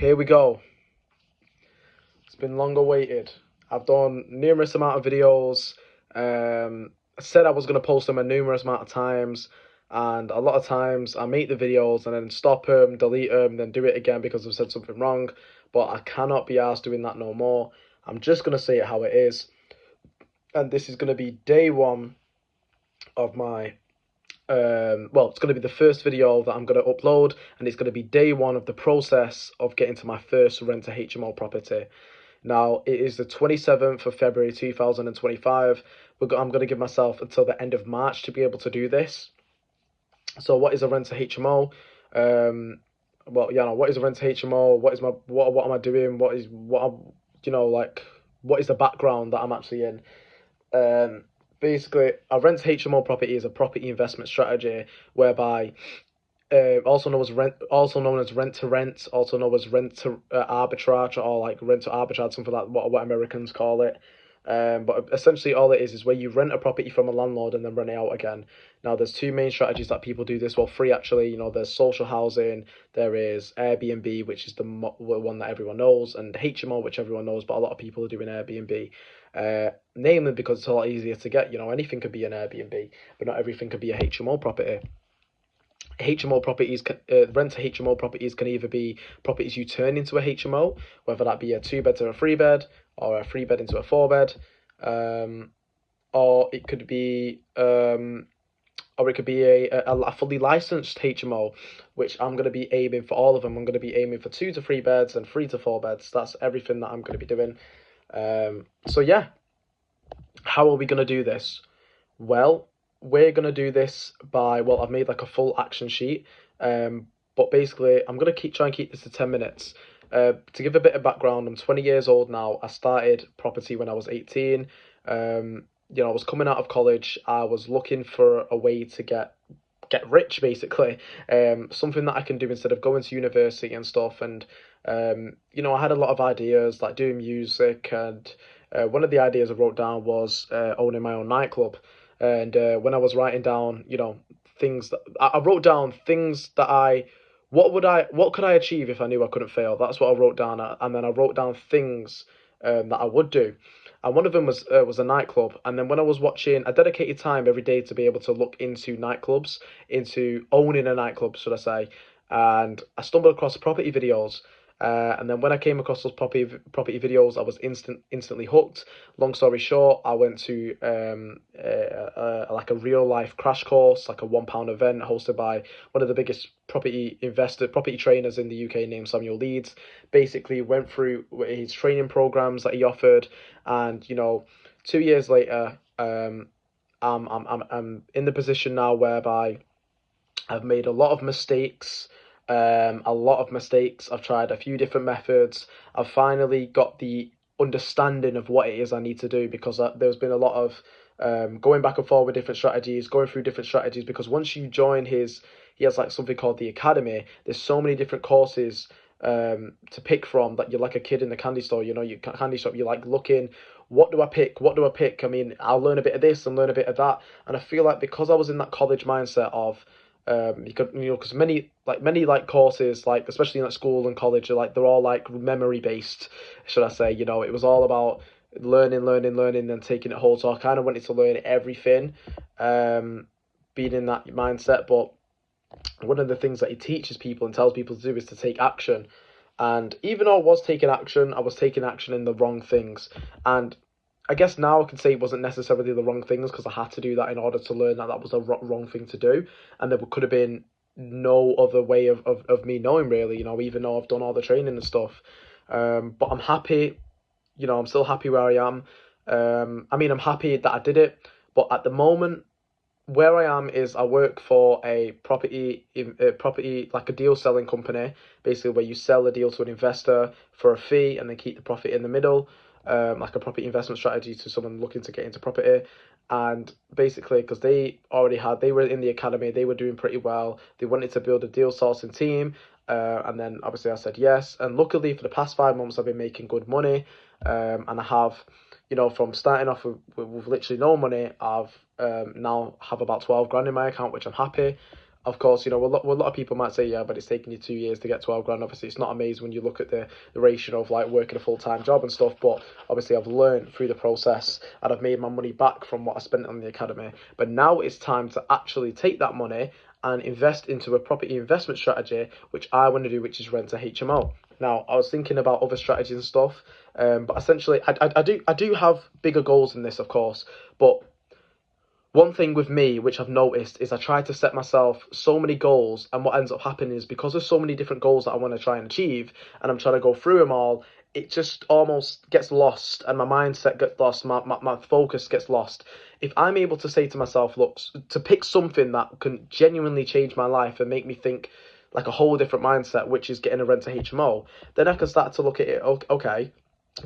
here we go. It's been long awaited. I've done numerous amount of videos. I said I was going to post them a numerous amount of times, and a lot of times I make the videos and then stop them, delete them, then do it again because I've said something wrong. But I cannot be asked doing that no more. I'm just going to say it how it is. And this is going to be day one of my it's going to be the first video that I'm going to upload, and it's going to be day one of the process of getting to my first R2HMO property. Now, it is the 27th of February 2025. I'm going to give myself until the end of March to be able to do this. So what is a R2HMO? What is a R2HMO? What am I doing? What is the background that I'm actually in? Basically, a rent-to-HMO property is a property investment strategy whereby, also known as rent to rent, also known as rent to arbitrage, or like rent to arbitrage, something like what Americans call it. But essentially, all it is where you rent a property from a landlord and then rent it out again. Now, there's two main strategies that people do this. Well, three actually. There's social housing, there is Airbnb, which is the one that everyone knows, and HMO, which everyone knows, but a lot of people are doing Airbnb. Namely because it's a lot easier to get. Anything could be an Airbnb, but not everything could be a HMO property. HMO properties, rent to HMO properties can either be properties you turn into a HMO, whether that be a 2-bed to a 3-bed, or a 3-bed into a 4-bed, or it could be a fully licensed HMO, which I'm going to be aiming for all of them. I'm going to be aiming for 2 to 3 beds and 3 to 4 beds. That's everything that I'm going to be doing. So yeah, how are we going to do this? Well, we're going to do this by, I've made like a full action sheet, but basically I'm going to try and keep this to 10 minutes. To give a bit of background, I'm 20 years old now. I started property when I was 18. I was coming out of college. I was looking for a way to get rich, basically. Something that I can do instead of going to university and stuff. And I had a lot of ideas, like doing music, and one of the ideas I wrote down was owning my own nightclub. And when I was writing down, things that I wrote down, things that what could I achieve if I knew I couldn't fail? That's what I wrote down, and then I wrote down things that I would do. And one of them was a nightclub. And then when I was watching, I dedicated time every day to be able to look into nightclubs, into owning a nightclub, should I say. And I stumbled across property videos. And then when I came across those property videos, I was instantly hooked. Long story short, I went to like a real life crash course, like a £1 event hosted by one of the biggest property trainers in the UK, named Samuel Leeds. Basically, went through his training programs that he offered, and 2 years later, I'm in the position now whereby I've made a lot of mistakes. I've tried a few different methods. I've finally got the understanding of what it is I need to do, because there's been a lot of going back and forth with different strategies, going through different strategies, because once you join he has like something called the Academy. There's so many different courses to pick from that you're like a kid in the candy store. You candy shop, you're like looking, what do I pick? I mean, I'll learn a bit of this and learn a bit of that. And I feel like because I was in that college mindset of because many courses, like especially in like school and college, they're all like memory based, should I say. It was all about learning, and taking it whole. So I kind of wanted to learn everything, being in that mindset. But one of the things that he teaches people and tells people to do is to take action. And even though I was taking action in the wrong things. And I guess now I can say it wasn't necessarily the wrong things, because I had to do that in order to learn that was a wrong thing to do. And there could have been no other way of me knowing, really, even though I've done all the training and stuff. But I'm happy, I'm still happy where I am. I'm happy that I did it. But at the moment, where I am is I work for a property like a deal selling company, basically where you sell a deal to an investor for a fee and then keep the profit in the middle, like a property investment strategy to someone looking to get into property. And basically, because they were in the academy, they were doing pretty well. They wanted to build a deal sourcing team, and then obviously I said yes. And luckily, for the past 5 months, I've been making good money, and I have, from starting off with literally no money, I've now have about 12 grand in my account, which I'm happy. Of course, you know, a lot of people might say, yeah, but it's taking you 2 years to get 12 grand. Obviously, it's not amazing when you look at the ratio of like working a full time job and stuff. But obviously, I've learned through the process and I've made my money back from what I spent on the academy. But now it's time to actually take that money and invest into a property investment strategy, which I want to do, which is rent a HMO. Now, I was thinking about other strategies and stuff, but essentially, I do have bigger goals than this, of course, but one thing with me, which I've noticed, is I try to set myself so many goals, and what ends up happening is because there's so many different goals that I want to try and achieve, and I'm trying to go through them all, it just almost gets lost, and my mindset gets lost, my focus gets lost. If I'm able to say to myself, look, to pick something that can genuinely change my life and make me think like a whole different mindset, which is getting a rent to HMO, then I can start to look at it, okay,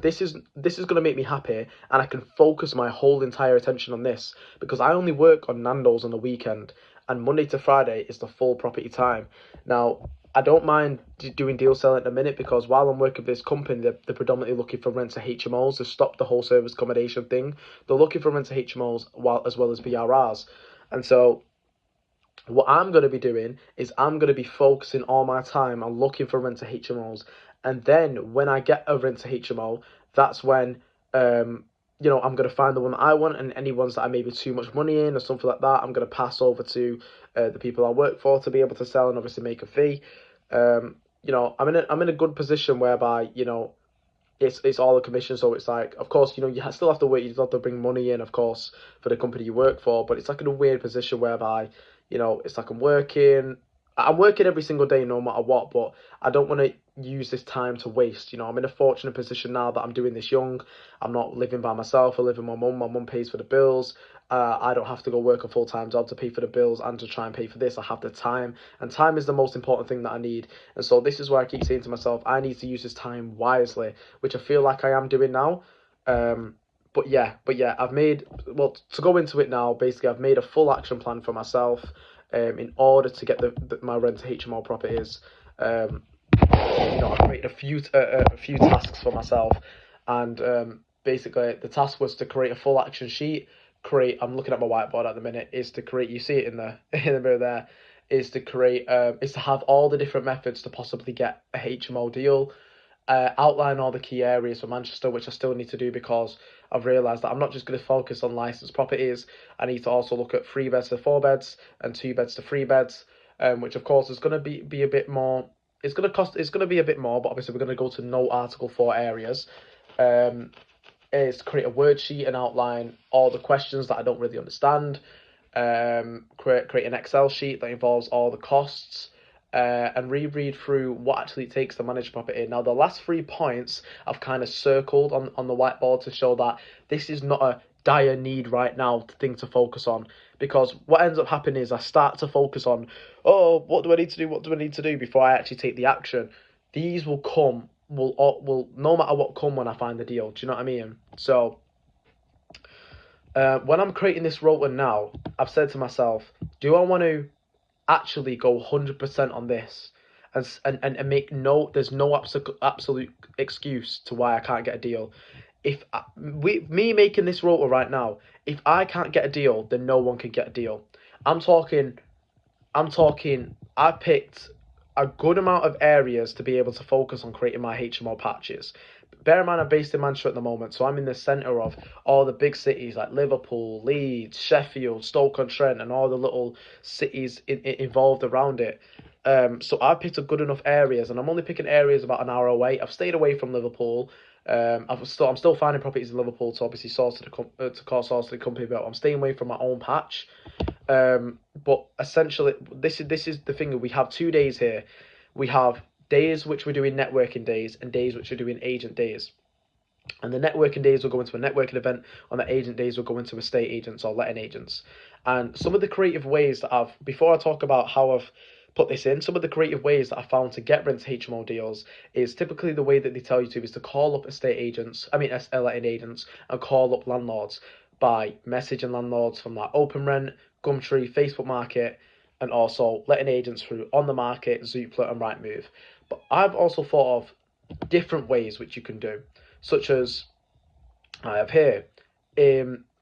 this is going to make me happy, and I can focus my whole entire attention on this because I only work on Nando's on the weekend, and Monday to Friday is the full property time. Now, I don't mind doing deal selling in a minute because while I'm working for this company, they're predominantly looking for rent to HMOs to stop the whole service accommodation thing. They're looking for rent to HMOs while as well as BRRs, and so what I'm going to be doing is I'm going to be focusing all my time on looking for rent to HMOs. And then when I get a rent to HMO, that's when, I'm going to find the one that I want, and any ones that I maybe too much money in or something like that, I'm going to pass over to the people I work for to be able to sell and obviously make a fee. I'm in a good position whereby, it's all a commission, so it's like, of course, you still have to work, you still have to bring money in, of course, for the company you work for, but it's like in a weird position whereby, it's like I'm working every single day no matter what, but I don't want to use this time to waste. I'm in a fortunate position now that I'm doing this young. I'm not living by myself. I live with my mum. My mum pays for the bills. I don't have to go work a full-time job to pay for the bills and to try and pay for this. I have the time, and time is the most important thing that I need. And so this is where I keep saying to myself, I need to use this time wisely, which I feel like I am doing now. But yeah, to go into it now, basically I've made a full action plan for myself in order to get my rent to HMO properties. Um, I created a few tasks for myself, and basically the task was to create a full action sheet. I'm looking at my whiteboard at the minute. Is to create. You see it in the in the mirror there. Is to have all the different methods to possibly get a HMO deal. Outline all the key areas for Manchester, which I still need to do because I've realised that I'm not just going to focus on licensed properties. I need to also look at 3 beds to 4 beds and 2 beds to 3 beds, which of course is going to be a bit more. It's going to be a bit more, but obviously we're going to go to no Article 4 areas. Um, is to create a word sheet and outline all the questions that I don't really understand. Create an Excel sheet that involves all the costs, and reread through what actually it takes to manage property. Now, the last 3 points I've kind of circled on the whiteboard to show that this is not a dire need right now thing to focus on, because what ends up happening is I start to focus on, oh, what do I need to do? What do I need to do before I actually take the action? These will no matter what come when I find the deal. Do you know what I mean? So when I'm creating this rota now, I've said to myself, do I want to actually go 100% on this and make there's no absolute excuse to why I can't get a deal. Me making this rota right now, if I can't get a deal, then no one can get a deal. I'm talking I picked a good amount of areas to be able to focus on creating my HMO patches. Bear in mind, I'm based in Manchester at the moment, so I'm in the centre of all the big cities like Liverpool, Leeds, Sheffield, Stoke-on-Trent, and all the little cities involved around it. So I've picked up good enough areas, and I'm only picking areas about an hour away. I've stayed away from Liverpool. I'm still finding properties in Liverpool to obviously source to the company, but I'm staying away from my own patch. But essentially, this is the thing. We have 2 days here. We have days which we're doing networking days and days which we're doing agent days. And the networking days will go into a networking event. On the agent days, we'll go into estate agents or letting agents. And some of the creative ways before I talk about how I've put this in, some of the creative ways that I found to get rent HMO deals is typically the way that they tell you to is to call up letting agents, and call up landlords by messaging landlords from like Open Rent, Gumtree, Facebook Market, and also letting agents through On the Market, Zoopla, and Rightmove. But I've also thought of different ways which you can do, such as I have here.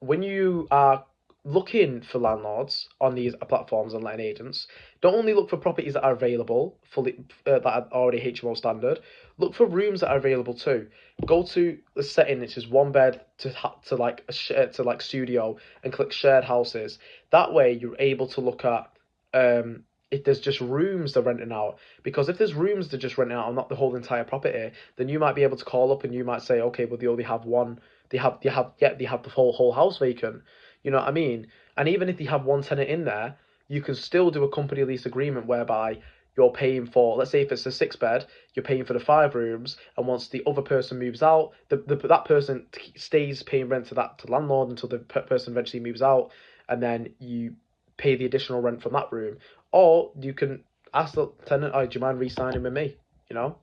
When you are looking for landlords on these platforms and letting agents, don't only look for properties that are available, fully that are already HMO standard. Look for rooms that are available too. Go to the setting which is one bed to like to like studio and click shared houses. That way you're able to look at if there's just rooms they're renting out. Because if there's rooms they're just renting out and not the whole entire property, then you might be able to call up and you might say, okay, well they only have one. They have the whole house vacant. You know what I mean? And even if you have one tenant in there, you can still do a company lease agreement whereby you're paying for, let's say if it's a 6 bed, you're paying for the 5 rooms, and once the other person moves out, that person stays paying rent to that landlord until the person eventually moves out, and then you pay the additional rent from that room. Or you can ask the tenant, oh, do you mind re-signing with me? You know?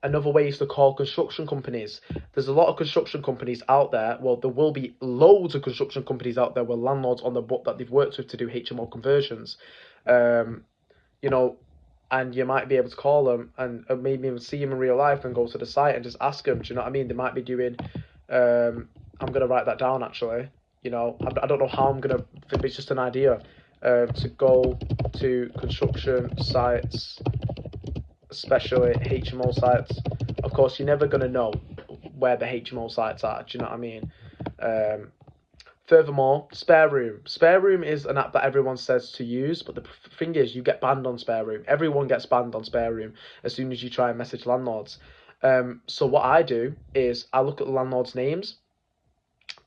Another way is to call construction companies. There's a lot of construction companies out there. Well, there will be loads of construction companies out there with landlords on the book that they've worked with to do HMO conversions. Um, you know, and you might be able to call them and maybe even see them in real life and go to the site and just ask them. Do you know what I mean? They might be doing. I'm gonna write that down actually. You know, I don't know how I'm gonna. It's just an idea. To go to construction sites, especially HMO sites. Of course, you're never going to know where the HMO sites are. Do you know what I mean? Um, Furthermore, Spare Room. Spare Room is an app that everyone says to use, but the thing is, you get banned on Spare Room. Everyone gets banned on Spare Room as soon as you try and message landlords. So what I do is I look at the landlords' names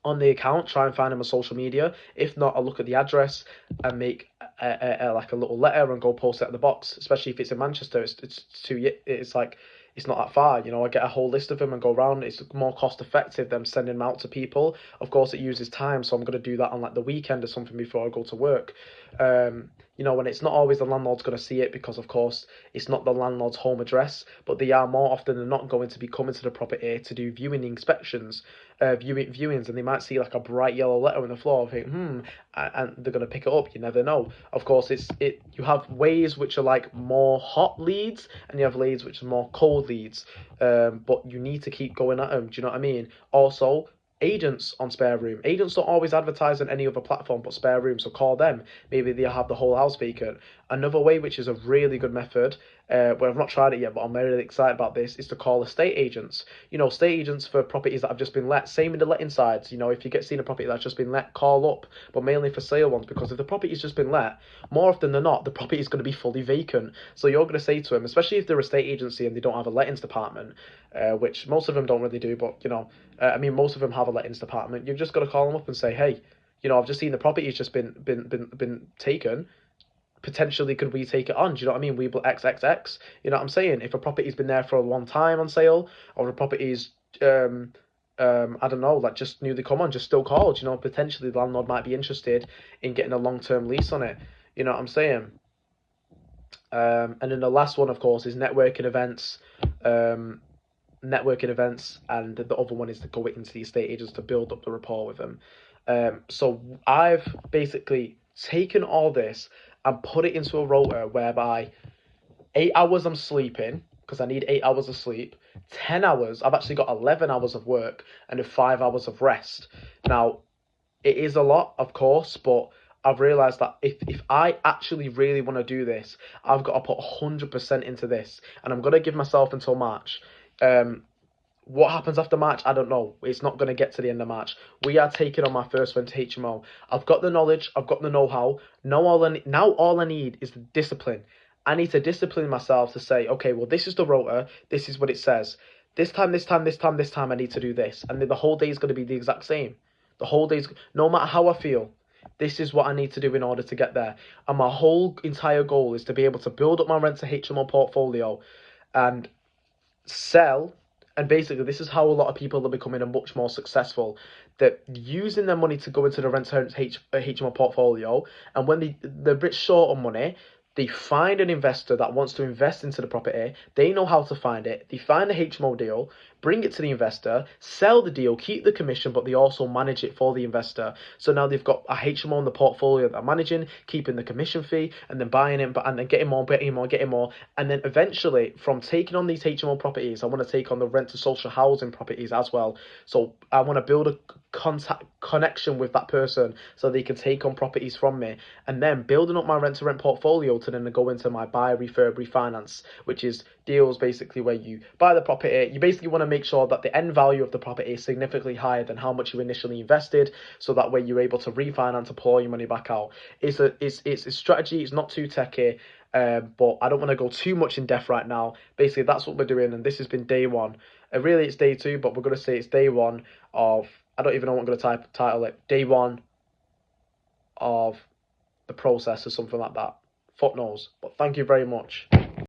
on the account, try and find them on social media. If not, I'll look at the address and make like a little letter and go post it at the box. Especially if it's in Manchester, it's like it's not that far. You know, I get a whole list of them and go around. It's more cost effective than sending them out to people. Of course, it uses time, so I'm going to do that on like the weekend or something before I go to work. You know, when it's not always the landlord's going to see it because, of course, it's not the landlord's home address, but they are more often than not going to be coming to the property to do viewing inspections, viewings, and they might see like a bright yellow letter on the floor, think, and they're going to pick it up. You never know. Of course, you have ways which are like more hot leads, and you have leads which are more cold leads. But you need to keep going at them. Do you know what I mean? Also, agents on Spare Room. Agents don't always advertise on any other platform but Spare Room, so call them. Maybe they'll have the whole house vacant. Another way, which is a really good method, where I've not tried it yet, but I'm really excited about this, is to call estate agents. You know, estate agents for properties that have just been let. Same in the letting sides. You know, if you get seen a property that's just been let, call up, but mainly for sale ones, because if the property's just been let, more often than not, the property is going to be fully vacant. So you're going to say to them, especially if they're a estate agency and they don't have a lettings department, which most of them don't really do, but you know, I mean, most of them have a lettings department. You've just got to call them up and say, hey, you know, I've just seen the property's just been taken. Potentially, could we take it on? Do you know what I mean? We XXX. You know what I'm saying? If a property's been there for a long time on sale, or a property's I don't know, like just newly come on, just still called. You know, potentially the landlord might be interested in getting a long-term lease on it. You know what I'm saying? And then the last one, of course, is networking events. And the other one is to go into the estate agents to build up the rapport with them. So I've basically taken all this and put it into a rota whereby 8 hours I'm sleeping because I need 8 hours of sleep. 10 hours, I've actually got 11 hours of work and then 5 hours of rest. Now, it is a lot, of course, but I've realised that if I actually really want to do this, I've got to put 100% into this, and I'm going to give myself until March. What happens after March, I don't know. It's not going to get to the end of March. We are taking on my first one to HMO. I've got the knowledge. I've got the know-how. Now all I need is the discipline. I need to discipline myself to say, okay, well, this is the rota. This is what it says. This time, I need to do this. And then the whole day is going to be the exact same. The whole day's, no matter how I feel, this is what I need to do in order to get there. And my whole entire goal is to be able to build up my rent to HMO portfolio and sell. And basically, this is how a lot of people are becoming a much more successful. They're using their money to go into the rent to HMO portfolio, and when they're a bit short on money, they find an investor that wants to invest into the property. They know how to find it. They find the HMO deal, bring it to the investor, sell the deal, keep the commission, but they also manage it for the investor. So now they've got a HMO in the portfolio that they're managing, keeping the commission fee, and then buying it, and then getting more. And then eventually, from taking on these HMO properties, I want to take on the rent to social housing properties as well. So I want to build connection with that person so they can take on properties from me, and then building up my rent to rent portfolio to then go into my buy, refurb, refinance, which is deals basically where you buy the property. You basically want to make sure that the end value of the property is significantly higher than how much you initially invested, so that way you're able to refinance and pull your money back out. It's a strategy. It's not too techy. But I don't want to go too much in depth right now. Basically, that's what we're doing, and this has been day one. Really, it's day two, but we're going to say it's day one of, I don't even know what I'm going to title it. Day one of the process or something like that. Fuck knows. But thank you very much.